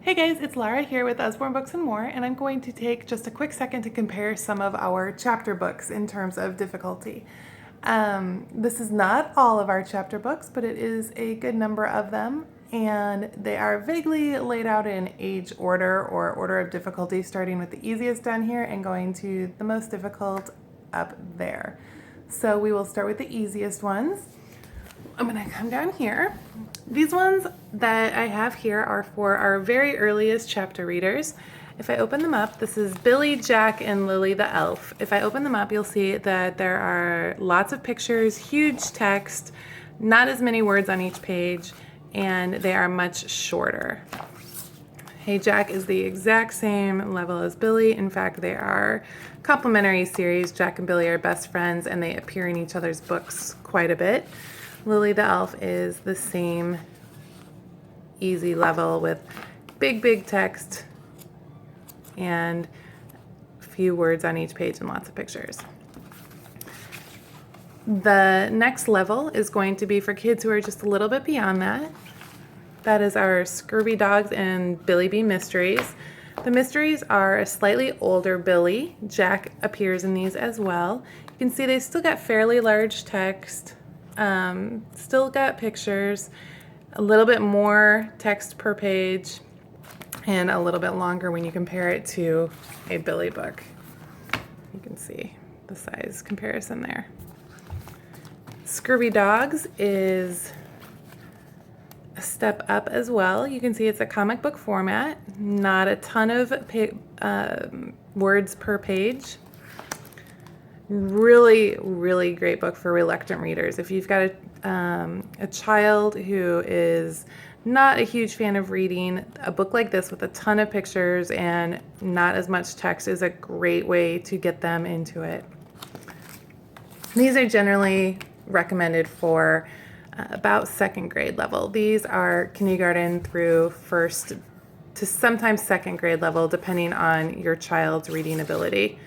Hey guys, it's Lara here with Usborne Books and More, and I'm going to take just a quick second to compare some of our chapter books in terms of difficulty. This is not all of our chapter books, but it is a good number of them, and they are vaguely laid out in age order or order of difficulty, starting with the easiest down here and going to the most difficult up there. So we will start with the easiest ones. I'm gonna come down here. These ones that I have here are for our very earliest chapter readers. If I open them up, this is Billy, Jack, and Lily the Elf. If I open them up, you'll see that there are lots of pictures, huge text, not as many words on each page, and they are much shorter. Hey Jack is the exact same level as Billy. In fact, they are complementary series. Jack and Billy are best friends, and they appear in each other's books quite a bit. Lily the Elf is the same easy level with big text and a few words on each page and lots of pictures. The next level is going to be for kids who are just a little bit beyond that. That is our Scurvy Dogs and Billy Bee Mysteries. The mysteries are a slightly older Billy. Jack appears in these as well. You can see they still got fairly large text. Still got pictures, a little bit more text per page, and a little bit longer when you compare it to a Billy book. You can see the size comparison there. Scurvy Dogs is a step up as well. You can see it's a comic book format, not a ton of words per page. Really great book for reluctant readers. If you've got a child who is not a huge fan of reading, a book like this with a ton of pictures and not as much text is a great way to get them into it. These are generally recommended for about second grade level. These are kindergarten through first to sometimes second grade level, depending on your child's reading ability.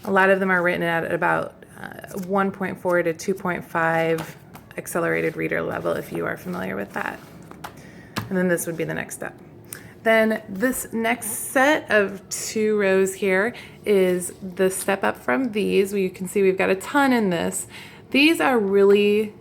A lot of them are written at about 1.4 to 2.5 accelerated reader level, if you are familiar with that. And then this would be the next step. Then this next set of 2 rows here is the step up from these. You can see we've got a ton in this. These are really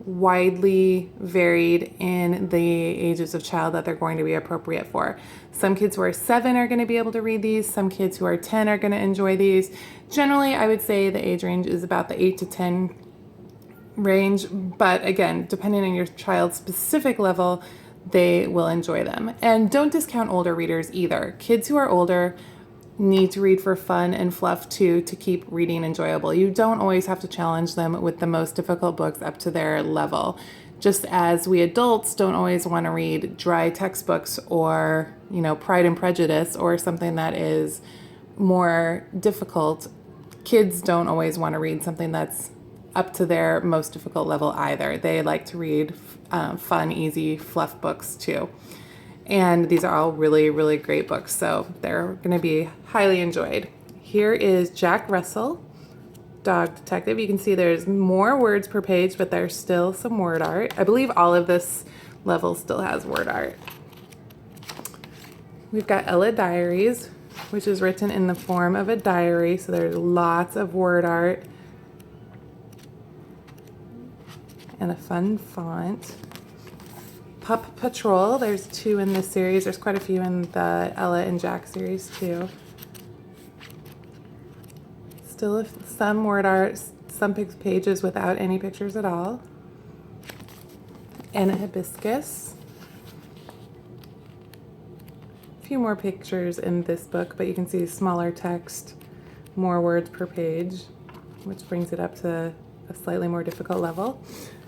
widely varied in the ages of child that they're going to be appropriate for. Some kids who are 7 are going to be able to read these. Some kids who are 10 are going to enjoy these. Generally, I would say the age range is about the 8 to 10 range, but again, depending on your child's specific level, they will enjoy them. And don't discount older readers either. Kids who are older need to read for fun and fluff too, to keep reading enjoyable. You don't always have to challenge them with the most difficult books up to their level. Just as we adults don't always want to read dry textbooks or, Pride and Prejudice or something that is more difficult, kids don't always want to read something that's up to their most difficult level either. They like to read fun, easy, fluff books too. And these are all really great books, so they're going to be highly enjoyed. Here is Jack Russell, Dog Detective. You can see there's more words per page, but there's still some word art. I believe all of this level still has word art. We've got Ella Diaries, which is written in the form of a diary, so there's lots of word art and a fun font. Pup Patrol, there's 2 in this series. There's quite a few in the Ella and Jack series too. Still some word art, some pages without any pictures at all. And a Hibiscus. A few more pictures in this book, but you can see smaller text, more words per page, which brings it up to a slightly more difficult level.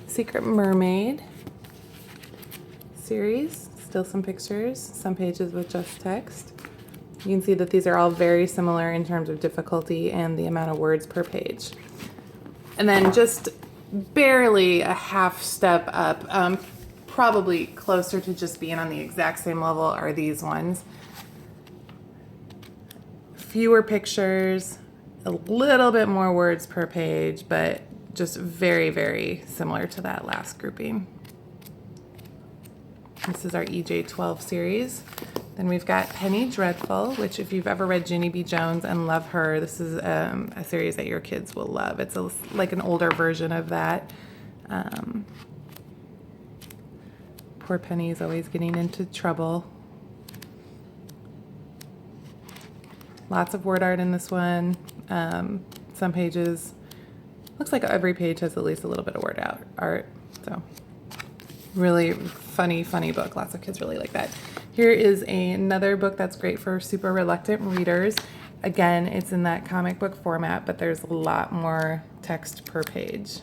Secret Mermaid series, still some pictures, some pages with just text. You can see that these are all very similar in terms of difficulty and the amount of words per page. And then just barely a half step up, probably closer to just being on the exact same level, are these ones. Fewer pictures, a little bit more words per page, but just very similar to that last grouping. This is our EJ12 series. Then we've got Penny Dreadful, which if you've ever read Ginny B. Jones and love her, this is a series that your kids will love. It's like an older version of that. Poor Penny is always getting into trouble. Lots of word art in this one. Some pages, looks like every page has at least a little bit of word art. So really funny book. Lots of kids really like that. Here is another book that's great for super reluctant readers. Again, it's in that comic book format, but there's a lot more text per page.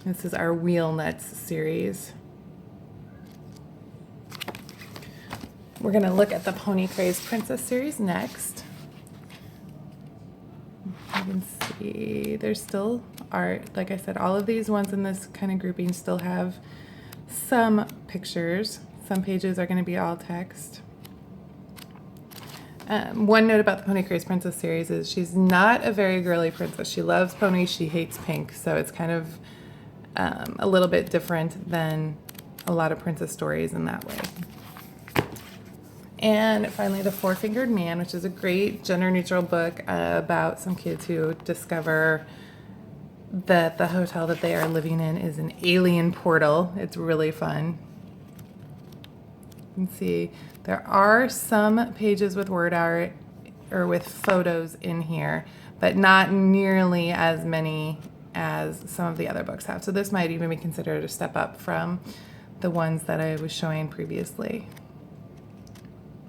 This is our Wheel Nuts series. We're going to look at the Pony Crazed Princess series next. You can see there's still art. Like I said, all of these ones in this kind of grouping still have some pictures. Some pages are going to be all text. One note about the Pony Crazed Princess series is she's not a very girly princess. She loves ponies, she hates pink, so it's kind of a little bit different than a lot of princess stories in that way. And finally, The Four-Fingered Man, which is a great gender-neutral book about some kids who discover that the hotel that they are living in is an alien portal. It's really fun. You can see there are some pages with word art or with photos in here, but not nearly as many as some of the other books have. So this might even be considered a step up from the ones that I was showing previously.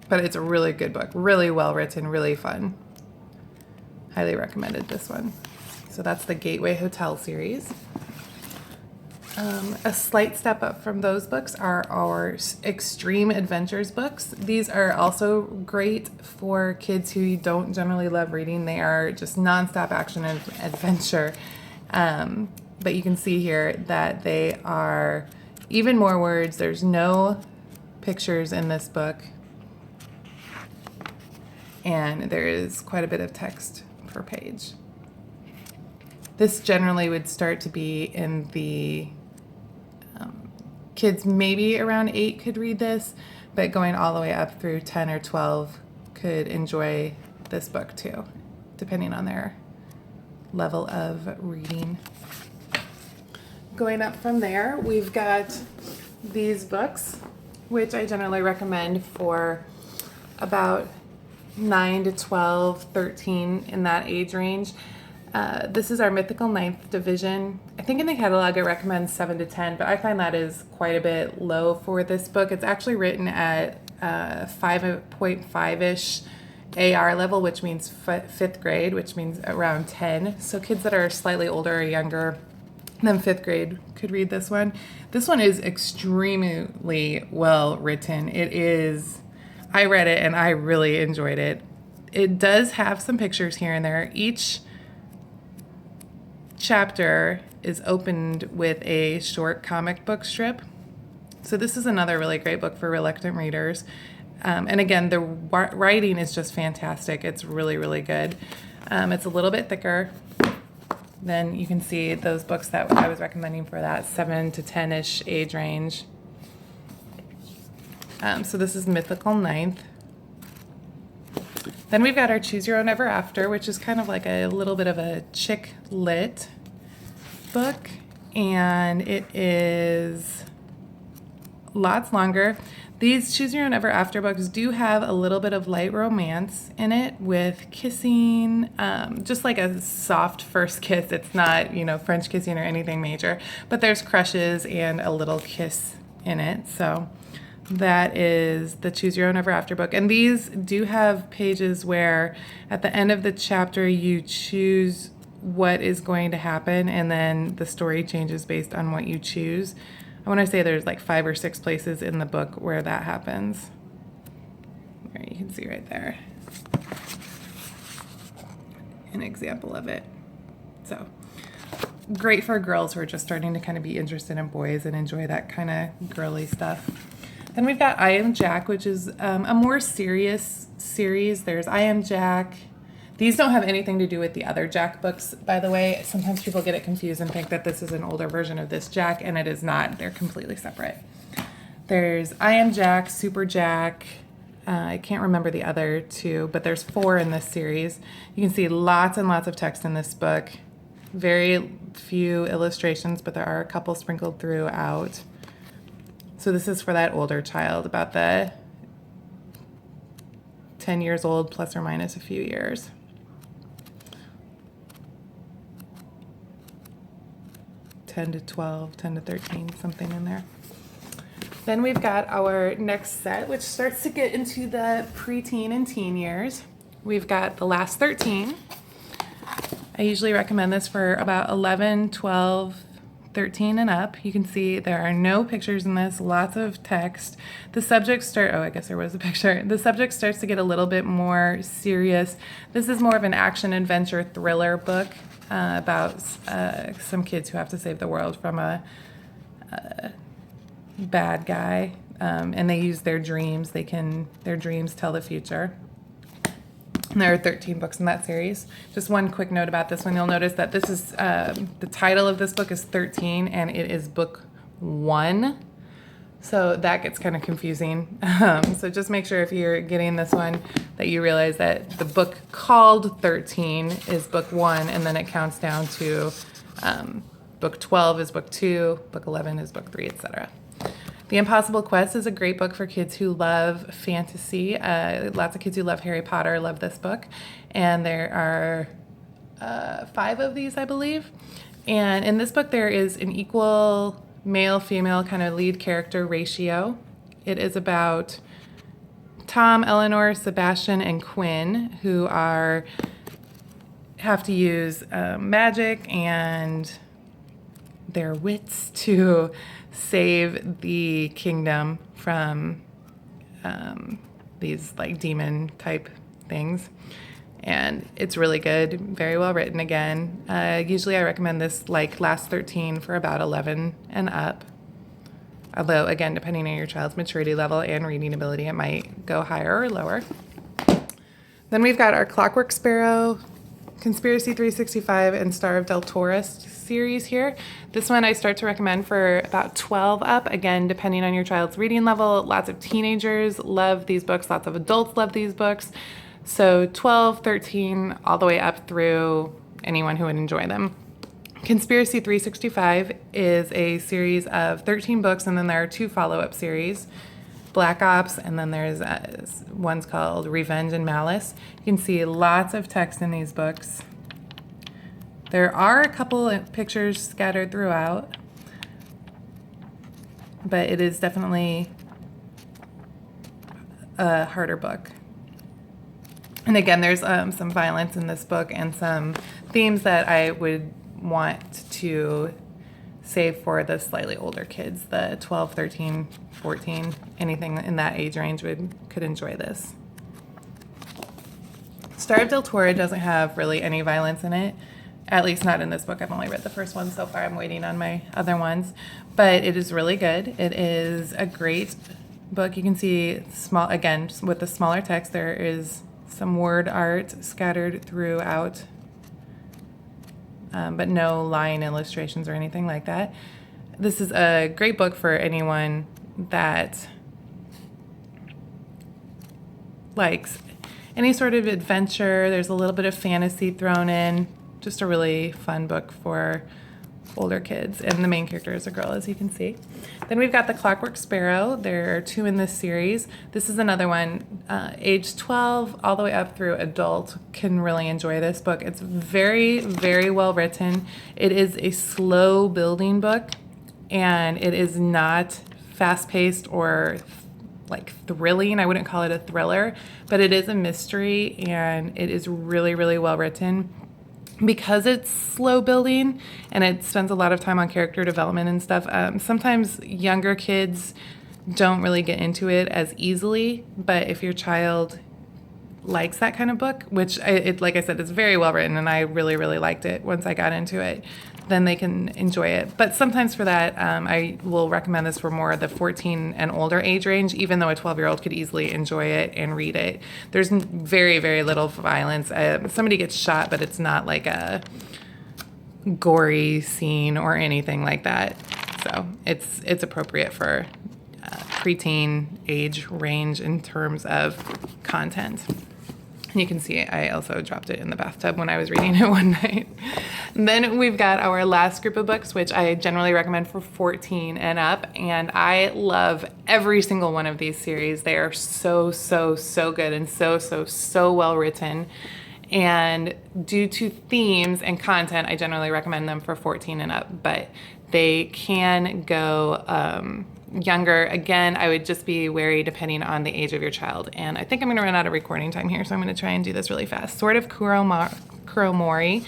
But it's a really good book, really well written, really fun. Highly recommended this one. So that's the Gateway Hotel series. A slight step up from those books are our Extreme Adventures books. These are also great for kids who don't generally love reading. They are just nonstop action and adventure. But you can see here that they are even more words. There's no pictures in this book. And there is quite a bit of text per page. This generally would start to be in the kids maybe around 8 could read this, but going all the way up through 10 or 12 could enjoy this book too, depending on their level of reading. Going up from there, we've got these books, which I generally recommend for about 9 to 12, 13 in that age range. This is our Mythical Ninth Division. I think in the catalog it recommends 7 to 10, but I find that is quite a bit low for this book. It's actually written at 5.5-ish AR level, which means 5th grade, which means around 10. So kids that are slightly older or younger than 5th grade could read this one. This one is extremely well written. I read it and I really enjoyed it. It does have some pictures here and there. Each chapter is opened with a short comic book strip. So this is another really great book for reluctant readers. And again, the writing is just fantastic. It's really, really good. It's a little bit thicker than you can see those books that I was recommending for that 7 to 10-ish age range. So this is Mythical Ninth. Then we've got our Choose Your Own Ever After, which is kind of like a little bit of a chick lit book, and it is lots longer. These Choose Your Own Ever After books do have a little bit of light romance in it with kissing, just like a soft first kiss. It's not, French kissing or anything major, but there's crushes and a little kiss in it. So that is the Choose Your Own Ever After book. And these do have pages where at the end of the chapter you choose what is going to happen and then the story changes based on what you choose. I want to say there's like 5 or 6 places in the book where that happens. There, you can see right there an example of it. So great for girls who are just starting to kind of be interested in boys and enjoy that kind of girly stuff. Then we've got I Am Jack, which is a more serious series. There's I Am Jack, These don't have anything to do with the other Jack books, by the way. Sometimes people get it confused and think that this is an older version of this Jack, and it is not. They're completely separate. There's I Am Jack, Super Jack. I can't remember the other two, but there's 4 in this series. You can see lots and lots of text in this book. Very few illustrations, but there are a couple sprinkled throughout. So this is for that older child, about the 10 years old, plus or minus a few years. Ten to 12, 10 to 13, something in there. Then we've got our next set, which starts to get into the preteen and teen years. We've got The Last 13. I usually recommend this for about 11, 12, 13 and up. You can see there are no pictures in this, lots of text. The subjects start, oh, I guess there was a picture. The subject starts to get a little bit more serious. This is more of an action adventure thriller book about some kids who have to save the world from a bad guy, and they use their dreams. Their dreams tell the future. And there are 13 books in that series. Just one quick note about this one. You'll notice that this is, the title of this book is 13, and it is book 1. So that gets kind of confusing. So just make sure if you're getting this one that you realize that the book called 13 is book 1, and then it counts down to book 12 is book 2, book 11 is book 3, etc. The Impossible Quest is a great book for kids who love fantasy. Lots of kids who love Harry Potter love this book. And there are 5 of these, I believe. And in this book, there is an equal male-female kind of lead character ratio. It is about Tom, Eleanor, Sebastian, and Quinn, who have to use magic and their wits to save the kingdom from these like demon type things. And it's really good, very well written again. Usually I recommend this like Last 13 for about 11 and up. Although again, depending on your child's maturity level and reading ability, it might go higher or lower. Then we've got our Clockwork Sparrow, Conspiracy 365, and Star of Del Tourist series here. This one I start to recommend for about 12 up. Again, depending on your child's reading level. Lots of teenagers love these books. Lots of adults love these books. So 12, 13, all the way up through anyone who would enjoy them. Conspiracy 365 is a series of 13 books, and then there are 2 follow-up series. Black Ops, and then there's one's called Revenge and Malice. You can see lots of text in these books. There are a couple of pictures scattered throughout, but it is definitely a harder book. And again, there's some violence in this book and some themes that I would want to save for the slightly older kids, the 12, 13, 14, anything in that age range could enjoy this. Star of Del Toro doesn't have really any violence in it, at least not in this book. I've only read the first one so far. I'm waiting on my other ones, but it is really good. It is a great book. You can see small, again, with the smaller text, there is some word art scattered throughout, but no line illustrations or anything like that. This is a great book for anyone that likes any sort of adventure. There's a little bit of fantasy thrown in. Just a really fun book for older kids. And the main character is a girl, as you can see. Then we've got The Clockwork Sparrow. There are 2 in this series. This is another one. Age 12 all the way up through adult can really enjoy this book. It's very, very well written. It is a slow building book, and it is not fast-paced or like thrilling. I wouldn't call it a thriller, but it is a mystery, and it is really, really well written. Because it's slow building and it spends a lot of time on character development and stuff, sometimes younger kids don't really get into it as easily, but if your child likes that kind of book, which like I said, it's very well written, and I really, really liked it once I got into it. then they can enjoy it. But sometimes for that, I will recommend this for more the 14 and older age range, even though a 12-year-old could easily enjoy it and read it. There's very, very little violence. Somebody gets shot, but it's not like a gory scene or anything like that. So it's appropriate for preteen age range in terms of content. You can see I also dropped it in the bathtub when I was reading it one night. And then we've got our last group of books, which I generally recommend for 14 and up. And I love every single one of these series. They are so, so, so good and so, so, so well written. And due to themes and content, I generally recommend them for 14 and up. But they can go younger. Again, I would just be wary depending on the age of your child. And I think I'm going to run out of recording time here, so I'm going to try and do this really fast. Sword of Kuromori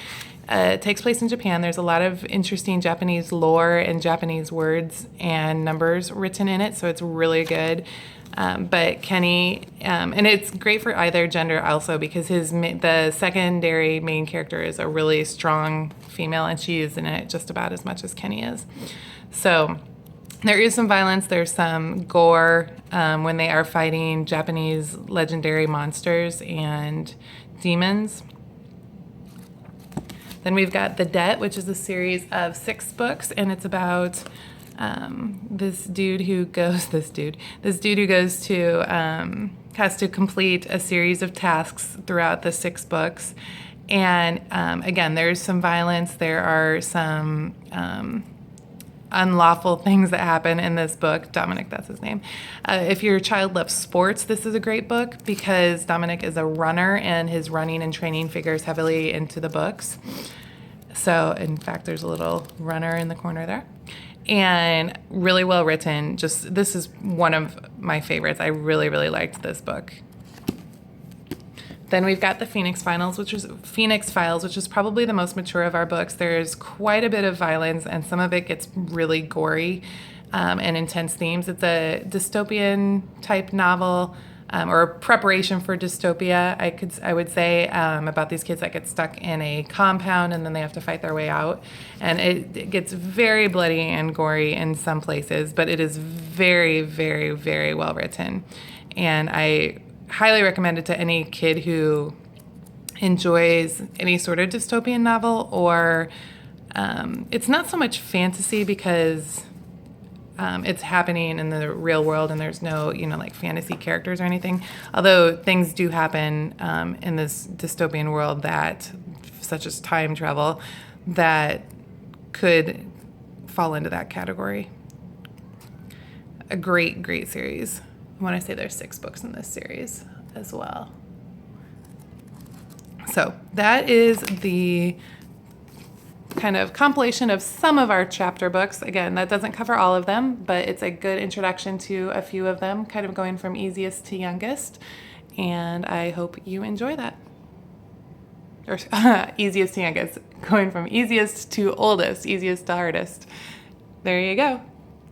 takes place in Japan. There's a lot of interesting Japanese lore and Japanese words and numbers written in it, so it's really good. But Kenny, and it's great for either gender also, because the secondary main character is a really strong female, and she is in it just about as much as Kenny is. So there is some violence, there's some gore when they are fighting Japanese legendary monsters and demons. Then we've got The Debt, which is a series of 6 books, and it's about this dude who goes to has to complete a series of tasks throughout the 6 books. And again, there's some violence. There are some unlawful things that happen in this book. Dominic, that's his name. If your child loves sports, this is a great book because Dominic is a runner and his running and training figures heavily into the books. So, in fact, there's a little runner in the corner there. And really well written. This is one of my favorites. I really, really liked this book. Then we've got the Phoenix Files, which is probably the most mature of our books. There's quite a bit of violence, and some of it gets really gory and intense themes. It's a dystopian type novel, or preparation for dystopia, I would say, about these kids that get stuck in a compound and then they have to fight their way out. And it gets very bloody and gory in some places, but it is very, very, very well written. And I highly recommend it to any kid who enjoys any sort of dystopian novel, or it's not so much fantasy because it's happening in the real world and there's no, like fantasy characters or anything. Although things do happen in this dystopian world such as time travel, that could fall into that category. A great, great series. When I say there's 6 books in this series as well. So that is the kind of compilation of some of our chapter books. Again, that doesn't cover all of them, but it's a good introduction to a few of them, kind of going from easiest to youngest. And I hope you enjoy that. Or easiest to youngest, going from easiest to oldest, easiest to hardest. There you go.